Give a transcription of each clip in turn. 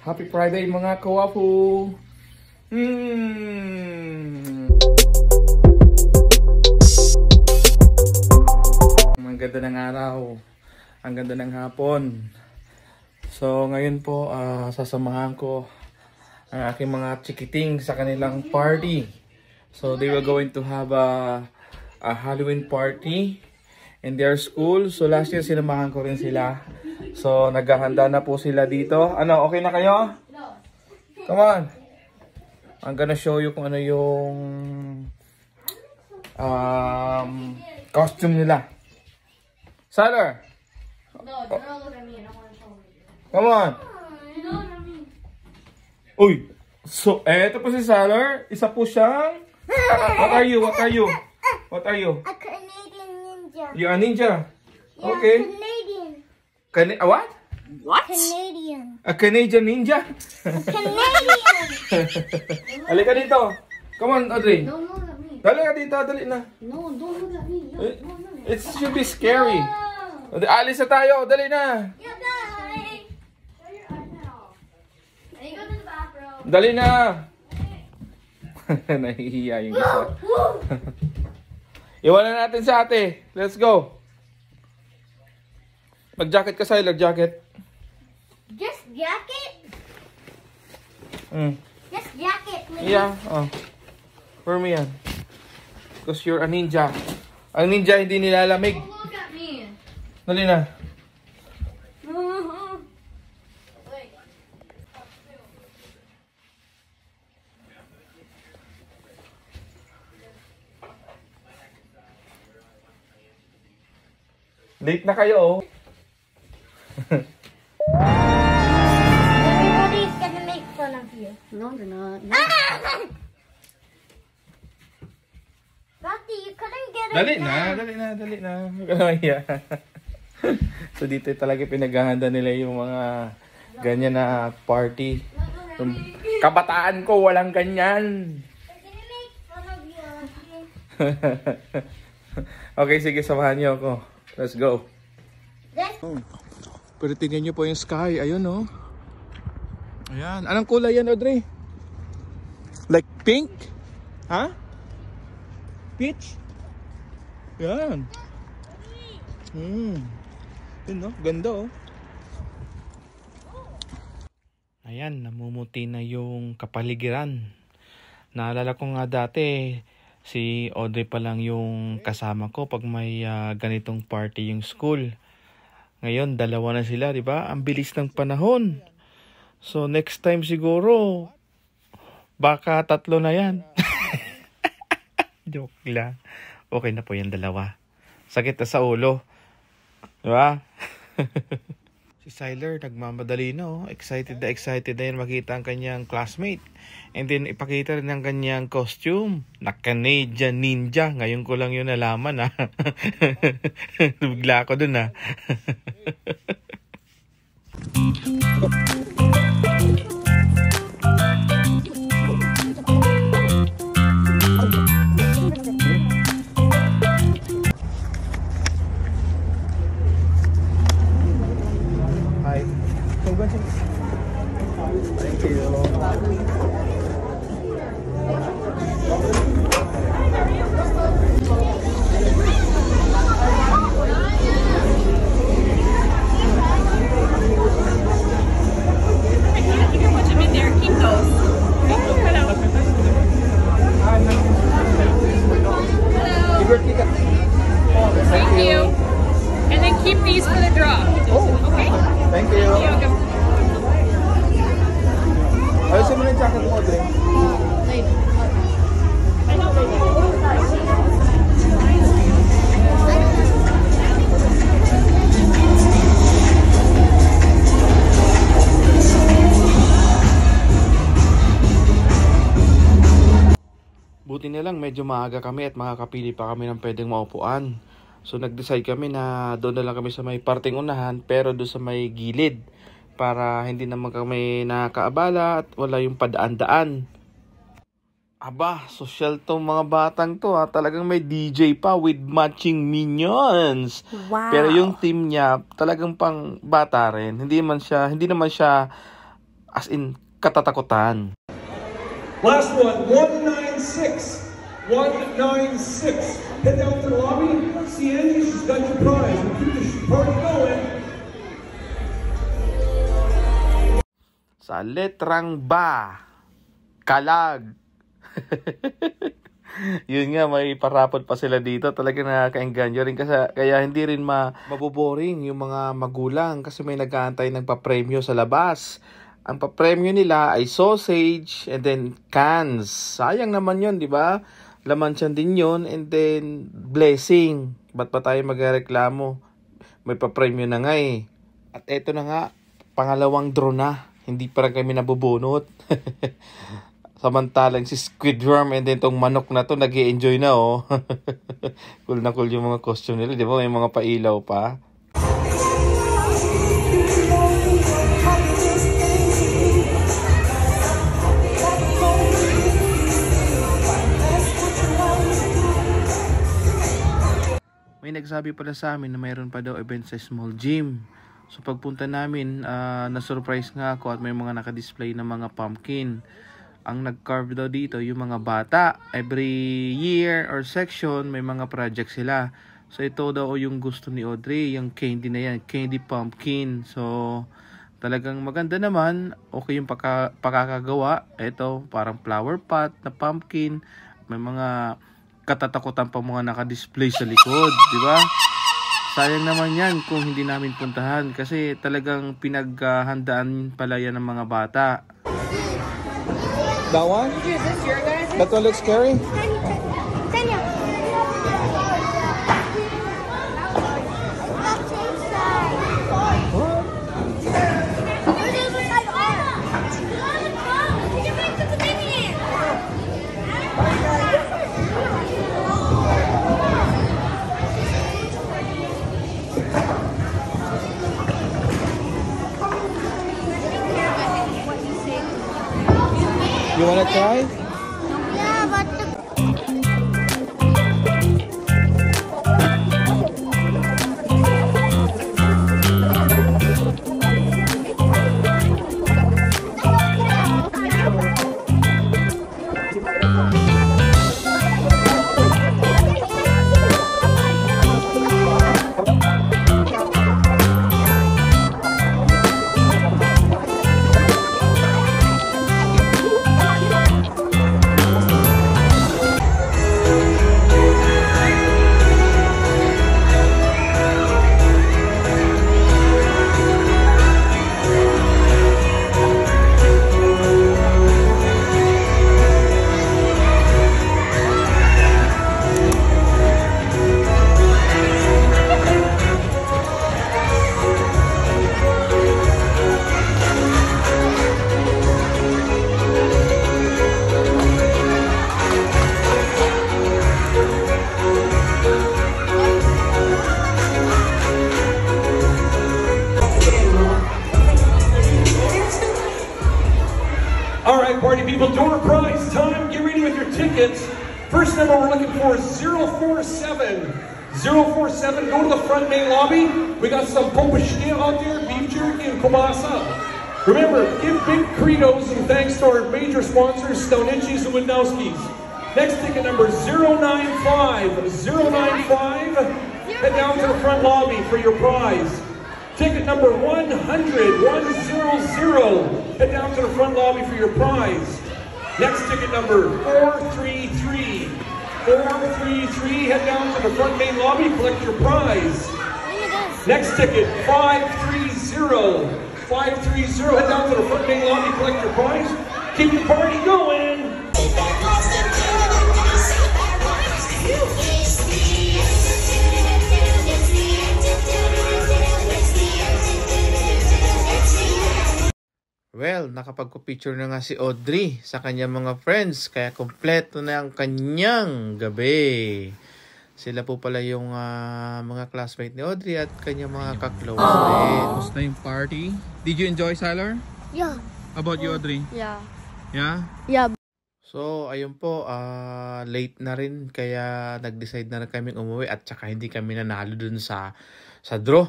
Happy Friday mga kawapo! Ang ganda ng araw. Ang ganda ng hapon. So ngayon po, sasamahan ko ang aking mga chikiting sa kanilang party. So they were going to have a Halloween party in their school. So last year sinamahan ko rin sila. So naghahanda na po sila dito. Ano, okay na kayo? Come on. I'm gonna show you kung ano yung costume nila. Sailor! No, don't look at me. I don't want to show you. Come on! Don't look at me. Uy! So, eto po si Sailor. Isa po siyang... What are you? What are you? What are you? A Canadian ninja. You're a ninja? Yeah, Okay. Canadian. What? What? Canadian. A Canadian ninja? Canadian. Halika dito. Come on, Audrey. Don't look at me. Dali ka dito, dali na. No, don't look at me. No, don't look at me. It should be scary. Alis na tayo, dali na. You guys. Show your eyes now. And you go to the bathroom. Dali na. Nahihiya yung isa. Iwanan natin sa ate. Let's go. Mag-jacket ka, Sailor, jacket. Just jacket? Just jacket, please. Yeah, oh. For me yan. Because you're a ninja. Ang ninja hindi nilalamig. Don't look at me. Dali na. Wait. Late na kayo, oh. Everybody's gonna make fun of you. No, they're not. Rocky, you couldn't get it Dali down. na, dali na, dali na. Huwag ka na mahiya. So dito talaga pinaghahanda nila yung mga ganyan na party. Yung kabataan ko, walang ganyan. They're gonna make fun of you. Okay, sige, samahan niyo ako. Let's go. Let's Pero tingnan niyo po yung sky. Ayun, oh. Ayan. Anong kulay yan, Audrey? Like pink? Ha? Peach? Yan. Yun, no? Ganda, oh. Ayan, namumuti na yung kapaligiran. Naalala ko nga dati, si Audrey pa lang yung kasama ko pag may ganitong party yung school. Ngayon, dalawa na sila, di ba? Ang bilis ng panahon. So, next time siguro, baka 3 na yan. Joke lang. Okay na po yung dalawa. Sakit na sa ulo. Di ba? Si Sailor, nagmamadali na, oh. Excited na yan makita ang kanyang classmate. And then, ipakita rin ang kanyang costume. Na Canadian ninja. Ngayon ko lang yun nalaman, ha. Bigla ako dun, ha. Hi. Thank you. You can put them in there. Keep those. Thank you. And then keep these for the draw. Okay? Thank you. You're welcome. Ayusin mo na yung jacket mo, Audrey. Buti na lang medyo maaga kami at makakapili pa kami ng pwedeng maupuan. So nag-decide kami na doon na lang kami sa may parting unahan pero doon sa may gilid para hindi naman kami nakakaabala at wala yung padaan-daan. Aba, social tong mga batang to, ha. Talagang may DJ pa with matching minions. Wow. Pero yung team niya talagang pang bata rin. Hindi naman siya As in, katatakutan. Last one, 196. 196. Head down to the lobby. See Angie, she's got your prize. And keep the party going. Sa letrang ba, kalag. Yun nga, may parapot pa sila dito. Talaga nakakaengganyo rin kasi kaya hindi rin maboboring yung mga magulang kasi may nag-aantay ng papremyo sa labas. Ang papremyo nila ay sausage and then cans. Sayang naman yun, di ba? Laman siya din yun and then blessing. Ba't pa tayo magreklamo? May papremyo na nga eh. At eto na nga, pangalawang draw na. Hindi pa rin kami nabubunot. Samantalang si Squidworm and then tong manok na to nag-i-enjoy na oh. Cool na cool yung mga costume nila. Di ba may mga pailaw pa? May nagsabi pala sa amin na mayroon pa daw event sa small gym. So pagpunta namin, na-surprise nga ako at may mga naka-display na mga pumpkin. Ang nag-carve daw dito yung mga bata. Every year or section, may mga project sila. So ito daw yung gusto ni Audrey, yung candy na yan, candy pumpkin. So talagang maganda naman, okay yung pakakagawa. Ito, parang flower pot na pumpkin. May mga katatakutan pa mga naka-display sa likod, di ba? Sayang naman yan kung hindi namin puntahan kasi talagang pinaghandaan pala yan ng mga bata. That one? That one looks scary? Daniel. You wanna try? Yeah, but All right, party people, door prize time. Get ready with your tickets. First number we're looking for is 047. 047, go to the front main lobby. We got some pompushkia out there, beef jerky and kielbasa. Remember, give big credos and thanks to our major sponsors, Stonici's and Windowski's. Next ticket number 095. 095, head down to the front lobby for your prize. Ticket number 100, 100, head down to the front lobby for your prize. Next ticket number 433, 433, head down to the front main lobby, collect your prize. Next ticket 530, 530, head down to the front main lobby, collect your prize. Keep the party going. Well, nakapagpo-picture na nga si Audrey sa kanyang mga friends. Kaya kompleto na ang kanyang gabi. Sila po pala yung mga classmate ni Audrey at kanyang mga ka-close din. Kumusta yung party? Did you enjoy, Sailor? yeah. How about you, Audrey? Yeah. Yeah? Yeah. So, ayun po, late na rin kaya nag-decide na rin kaming umuwi at saka hindi kami nanalo dun sa sa draw.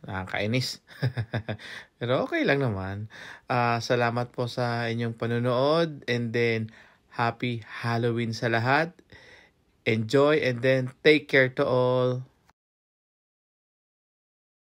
Nakakainis. Pero okay lang naman. Salamat po sa inyong panonood, and then happy Halloween sa lahat. Enjoy, and then take care to all.